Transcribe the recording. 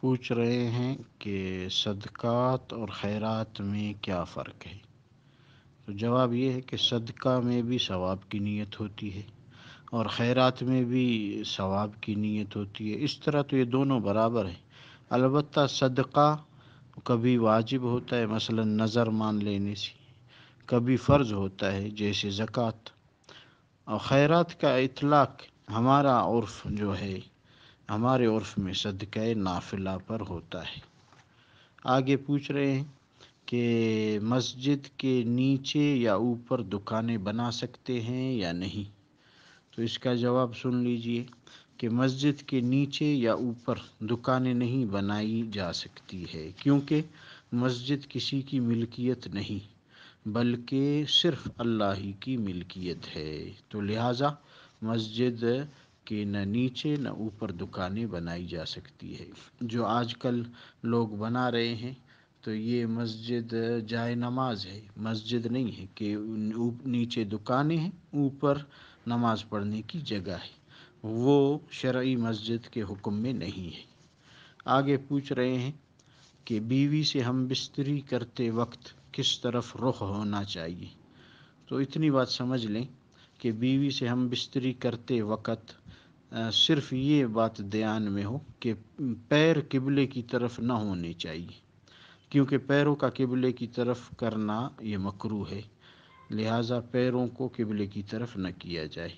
پوچھ رہے ہیں کہ صدقات اور خیرات میں کیا فرق ہے؟ تو جواب یہ ہے کہ صدقہ میں بھی ثواب کی نیت ہوتی ہے اور خیرات میں بھی ثواب کی نیت ہوتی ہے۔ اس طرح تو یہ دونوں برابر ہیں، البتہ صدقہ کبھی واجب ہوتا ہے، مثلا نظر مان لینے سے، کبھی فرض ہوتا ہے جیسے زکوٰۃ، اور خیرات کا اطلاق ہمارا عرف جو ہے، ہمارے عرف میں صدقہ نافلہ پر ہوتا ہے۔ آگے پوچھ رہے ہیں کہ مسجد کے نیچے یا اوپر دکانیں بنا سکتے ہیں یا نہیں؟ تو اس کا جواب سن لیجئے کہ مسجد کے نیچے یا اوپر دکانیں نہیں بنائی جا سکتی ہے، کیونکہ مسجد کسی کی ملکیت نہیں بلکہ صرف اللہ ہی کی ملکیت ہے، تو لہٰذا مسجد کہ نہ نیچے نہ اوپر دکانیں بنائی جا سکتی ہے۔ جو آج کل لوگ بنا رہے ہیں تو یہ مسجد جائے نماز ہے، مسجد نہیں ہے کہ نیچے دکانیں ہیں، اوپر نماز پڑھنے کی جگہ ہے، وہ شرعی مسجد کے حکم میں نہیں ہے۔ آگے پوچھ رہے ہیں کہ بیوی سے ہم بستری کرتے وقت کس طرف رخ ہونا چاہیے؟ تو اتنی بات سمجھ لیں کہ بیوی سے ہم بستری کرتے وقت صرف یہ بات دھیان میں ہو کہ پیر قبلے کی طرف نہ ہونے چاہیے، کیونکہ پیروں کا قبلے کی طرف کرنا یہ مکروہ ہے، لہٰذا پیروں کو قبلے کی طرف نہ کیا جائے۔